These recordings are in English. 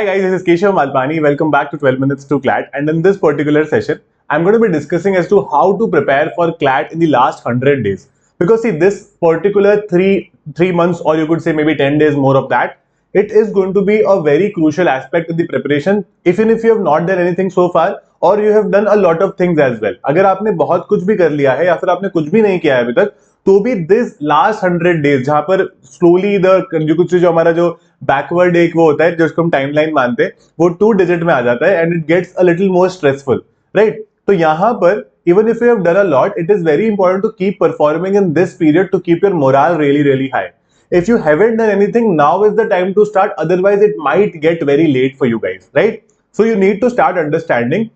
Hi guys, this is Keshav Malpani. Welcome back to 12 Minutes to CLAT. And in this particular session, I'm going to be discussing as to how to prepare for CLAT in the last 100 days. Because see, this particular three months, or you could say maybe 10 days more of that, it is going to be a very crucial aspect of the preparation. Even if you have not done anything so far, और you have done a lot of things as well, अगर आपने बहुत कुछ भी कर लिया है या फिर आपने कुछ भी नहीं किया है अभी तक, तो भी दिस लास्ट 100 डेज जहां पर स्लोली जो हमारा जो बैकवर्ड एक वो होता है जिसको हम टाइमलाइन मानते हैं, वो 2 डिजिट में आ जाता है and it gets a little more stressful, right? तो यहां पर even if you have done a lot, it is very important to keep performing in this period to keep your morale really really high. If you haven't done anything, now is the time to start, otherwise it might get very late for you guys, right? So you need to start understanding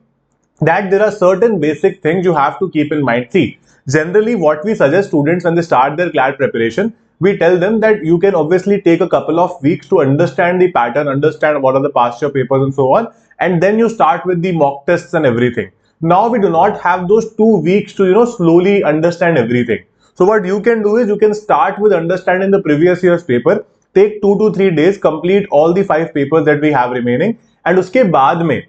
that there are certain basic things you have to keep in mind. See, generally what we suggest students when they start their CLAT preparation, we tell them that you can obviously take a couple of weeks to understand the pattern, understand what are the past year papers and so on, and then you start with the mock tests and everything. Now we do not have those 2 weeks to slowly understand everything. So what you can do is you can start with understanding the previous year's paper, take 2 to 3 days, complete all the 5 papers that we have remaining, and उसके बाद में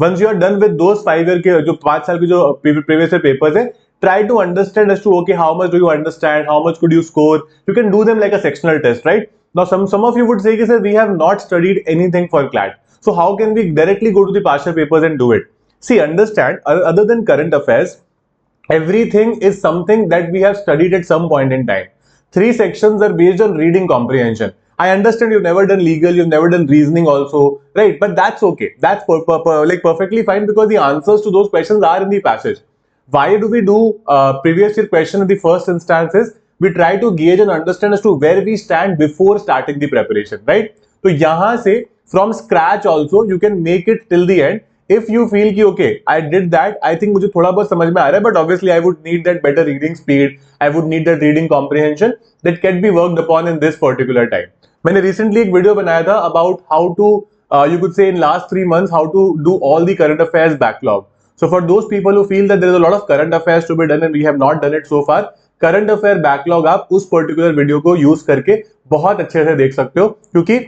once you are done with those 5 year के जो 5 साल के जो previous year papers है, try to understand as to okay how much do you understand, how much could you score. You can do them like a sectional test, right? Now some of you would say sir, we have not studied anything for CLAT, so how can we directly go to the past year papers and do it? See, understand, other than current affairs, everything is something that we have studied at some point in time. 3 sections are based on reading comprehension. I understand you've never done legal, you've never done reasoning also, right? But that's okay. That's like perfectly fine, because the answers to those questions are in the passage. Why do we do previous year question in the first instances? We try to gauge and understand as to where we stand before starting the preparation, right? So yahan se from scratch also you can make it till the end. If you feel कि okay, I did that, I think मुझे थोड़ा बहुत समझ में आ रहा है, but obviously I would need that better reading speed, I would need that reading comprehension that can be worked upon in this particular time. मैंने recently एक video बनाया था about how to you could say in last 3 months how to do all the current affairs backlog. So for those people who feel that there is a lot of current affairs to be done and we have not done it so far, current affair backlog आप उस particular video को use करके बहुत अच्छे से देख सकते हो, क्योंकि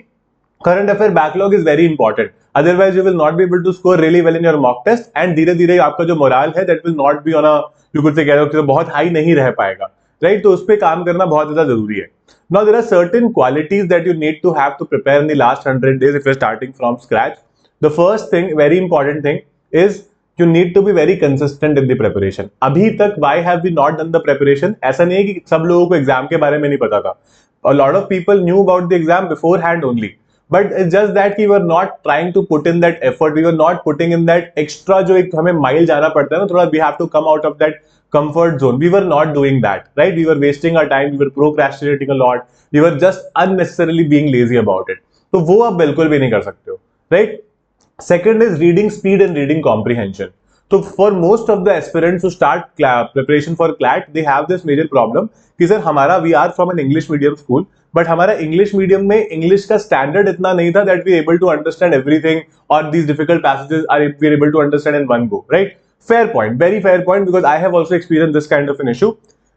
current affair backlog is very important. Otherwise you will not be able to score really well in your mock test, and धीरे धीरे आपका जो मोरल है that will not be on a you could say कह रहे हो बहुत high नहीं रह पाएगा, right? तो उस पे काम करना बहुत ज्यादा जरूरी है. Now there are certain qualities that you need to have to prepare in the last 100 days if you're starting from scratch. The first thing, very important thing, is you need to be very consistent in the preparation. अभी तक why have we not done the preparation? ऐसा नहीं है कि सब लोगों को exam के बारे में नहीं पता था. A lot of people knew about the exam beforehand only. But it's just that we were not trying to put in that effort. We were not putting in that extra जो एक हमें mile जाना पड़ता है ना थोड़ा, we have to come out of that comfort zone. We were not doing that, right? We were wasting our time. We were procrastinating a lot. We were just unnecessarily being lazy about it. तो वो आप बिल्कुल भी नहीं कर सकते हो, right? Second is reading speed and reading comprehension. So for most of the aspirants who start preparation for CLAT, they have this major problem कि सर हमारा we are from an English medium school, but हमारा English medium में English का standard इतना नहीं था that we able to understand everything और these difficult passages are we able to understand in one go, right? Fair point, very fair point, because I have also experience this kind of an issue.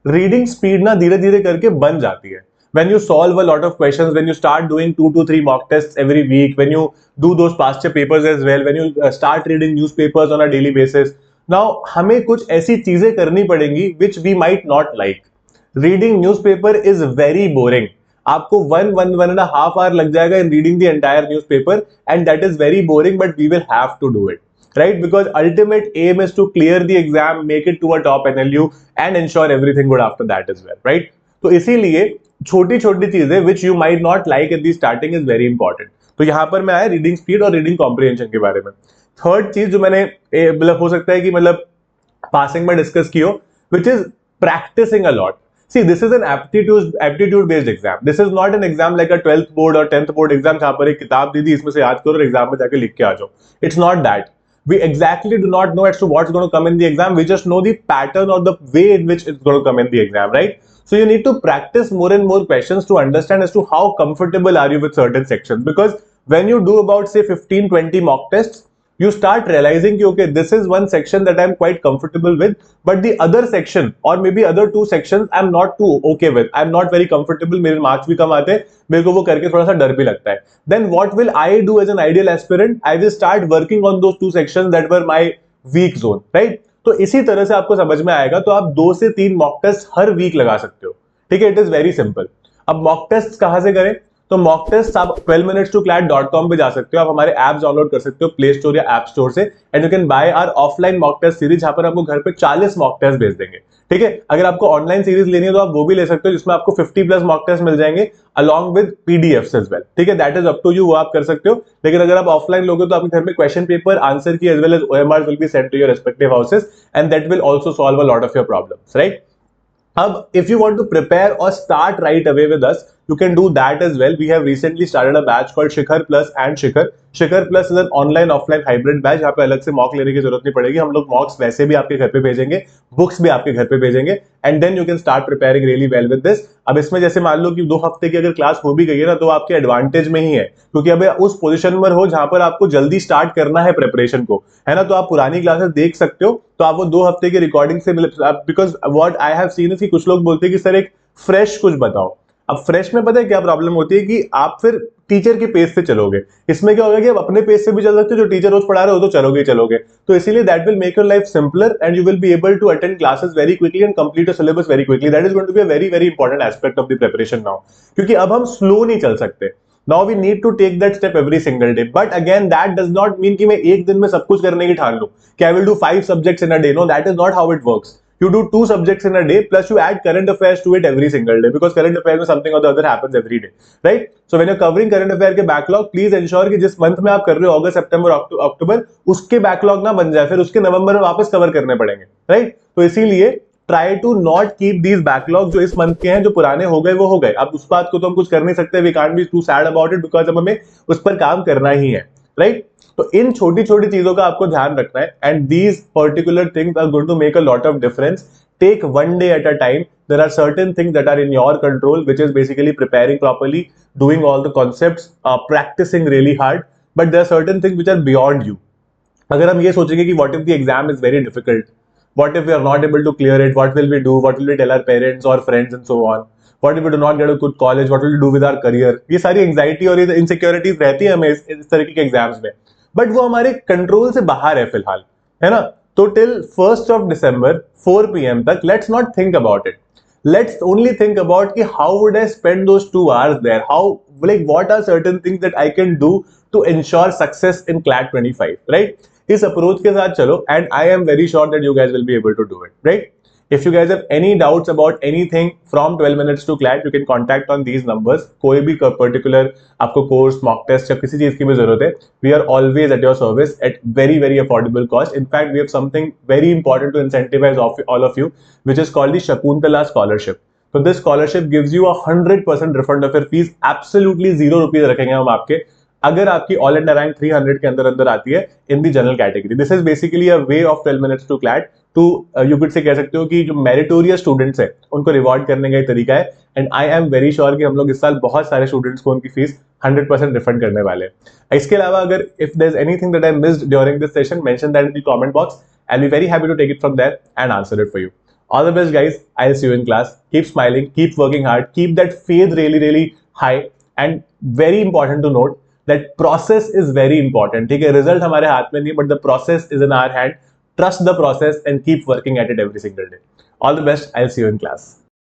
Reading speed ना धीरे धीरे करके बन जाती है when you solve a lot of questions, when you start doing 2 to 3 mock tests every week, when you do those past year papers as well, when you start reading newspapers on a daily basis. Now हमें कुछ ऐसी चीजें करनी पड़ेंगी which we might not like. Reading newspaper is very boring. आपको 1.5 hour लग जाएगा in reading the entire newspaper, and that is very boring, but we will have to do it, right? Because ultimate aim is to clear the exam, make it to a top NLU, and ensure everything good after that as well, right? तो इसीलिए छोटी छोटी चीजें which you might not like at the starting is very important. तो यहाँ पर मैं आया रीडिंग स्पीड और रीडिंग कॉम्प्रिहेंशन के बारे में. थर्ड चीज जो मैंने मतलब हो सकता है कि मतलब पासिंग में डिस्कस की हो, which is practicing a lot. See, this is an aptitude based exam. This is not an exam like a 12th board or 10th board exam जहां पर एक किताब दी थी इसमें से याद करो और एग्जाम में जाके लिख के आ जाओ. It's not that. We exactly do not know as to what's going to come in the exam. We just know the pattern or the way in which it's going to come in the exam, right? So you need to practice more and more questions to understand as to how comfortable are you with certain sections. Because when you do about say 15-20 mock tests, you start realizing कि okay, this is one section that I'm quite comfortable with, but the other section or maybe other two sections I'm not too okay with, I'm not very comfortable, मेरे marks भी कम आते हैं, मेरे को वो करके थोड़ा सा डर भी लगता है. Then what will I do as an ideal aspirant? I will start working on those two sections that were my weak zone, right? तो इसी तरह से आपको समझ में आएगा, तो आप 2 से 3 मॉक टेस्ट हर वीक लगा सकते हो. ठीक है, इट इज वेरी सिंपल. अब मॉक टेस्ट कहां से करें? तो मॉक टेस्ट आप 12minutes2clat.com पे जा सकते हो, आप हमारे ऐप्स डाउनलोड कर सकते हो प्ले स्टोर या ऐप स्टोर से, and you can buy our offline mock test series, जहां पर आपको घर पे 40 मॉक टेस्ट भेज देंगे. ठीक है, अगर आपको ऑनलाइन सीरीज लेनी है तो आप वो भी ले सकते हो, जिसमें आपको 50+ मॉक टेस्ट मिल जाएंगे along with PDFs as well. ठीक है, that is up to you, वो आप कर सकते हो. लेकिन अगर आप ऑफलाइन लोगे तो आपके घर में question paper, answer key as well as OMR will be sent to your respective houses, and that will also solve a lot of your problems, right? अब if you want to prepare or start right away with us, you can do that as well. We have recently started a batch called Shikhar Plus and Shikhar. Shikhar Plus is an online offline hybrid batch, जहाँ पे अलग से mock लेने की जरूरत नहीं पड़ेगी. हम लोग मॉक्स वैसे भी आपके घर पे भेजेंगे, बुक्स भी आपके घर पे भेजेंगे, and then you can start preparing really well with this. अब इसमें जैसे मान लो कि 2 हफ्ते की अगर क्लास हो भी गई है ना, तो आपके एडवांटेज में ही है, क्योंकि अब उस पोजीशन पर हो जहां पर आपको जल्दी स्टार्ट करना है प्रिपरेशन को, है ना. तो आप पुरानी क्लासेस देख सकते हो, तो आप वो 2 हफ्ते की रिकॉर्डिंग से, because what I have seen is, कुछ लोग बोलते हैं कि सर एक फ्रेश कुछ बताओ. अब फ्रेश में पता है क्या प्रॉब्लम होती है कि आप फिर टीचर के पेज से चलोगे. इसमें क्या होगा कि आप अपने पेज से भी चल सकते हो, जो टीचर रोज पढ़ा रहे हो तो चलोगे ही चलोगे. तो इसीलिए that will make your life simpler and you will be able to attend classes very quickly and complete your syllabus very quickly. That is going to be a very very important aspect of the preparation now, क्योंकि अब हम slow नहीं चल सकते. Now we need to take that step every single day. But again, that does not mean कि मैं एक दिन में सब कुछ करने की ठान लूं कि I will do 5 subjects in a day. No, that is not how it works. You do 2 subjects in a day, plus you add current affairs to it every single day, because current affairs में something or the other happens every day, right? So when you're covering current affair के backlog, please ensure कि जिस month में आप कर रहे हो, अगस्त, सितंबर, अक्टूबर, उसके backlog ना बन जाए, फिर उसके नवंबर में वापस कवर करने पड़ेंगे, right? तो इसीलिए try to not keep these backlog, जो इस मंथ के हैं, जो पुराने हो गए वो हो गए. अब उस बात को तो हम कुछ कर नहीं सकते, we can't be too sad about it, because अब हमें उस पर काम करना ही है, राइट? तो इन छोटी छोटी चीजों का आपको ध्यान रखना है, and these particular things are going to make a lot of difference. Take one day at a time. There are certain things that are in your control, which is basically preparing properly, doing all the concepts, practicing really hard. But there are certain things which are beyond you. अगर हम ये सोचेंगे कि what if the exam is very difficult, what if we are not able to clear it, what will we do, what will we tell our parents or friends and so on, what if we do not get a good college, what will we do with our career. ये सारी anxiety और ये insecurities रहती है हमें इस तरीके के एग्जाम्स में, बट वो हमारे कंट्रोल से बाहर है फिलहाल, है ना. तो till 1st of December 4 PM तक let's not think about it. Let's only think about कि how would I spend those 2 hours there, how, like what are certain things that I can do to ensure success in CLAT 25, right? इस approach के साथ चलो, and I am very sure that you guys will be able to do it, right? If you guys have any doubts about anything from 12 minutes to CLAT, you can contact on these numbers. कोई भी particular आपको course, mock test या किसी चीज की भी जरूरत है, we are always at your service at very very affordable cost. In fact, we have something very important to incentivize all of you, which is called the Shakuntala Scholarship. So this scholarship gives you 100% refund of your fees. Absolutely 0 rupees रखेंगे हम आपके, अगर आपकी all India rank 300 के अंदर अंदर आती है in the general category. This is basically a way of 12 minutes to CLAT to, you could say कह सकते हो कि जो मेरिटोरियस स्टूडेंट्स हैं उनको रिवॉर्ड करने का एक तरीका है. And I am very sure कि हम लोग इस साल बहुत सारे स्टूडेंट्स को उनकी फीस 100% रिफंड करने वाले हैं. इसके अलावा अगर if there is anything that I missed during this session, mention that in the comment box. I will be very happy to take it from there and answer it for you. All the best, guys. I'll see you in class. Keep smiling, keep working hard, keep that faith really, really high. And very important to note that process is very important. ठीक है, result हमारे हाथ में नहीं, but the process is in our hand. Trust the process and keep working at it every single day. All the best. I'll see you in class.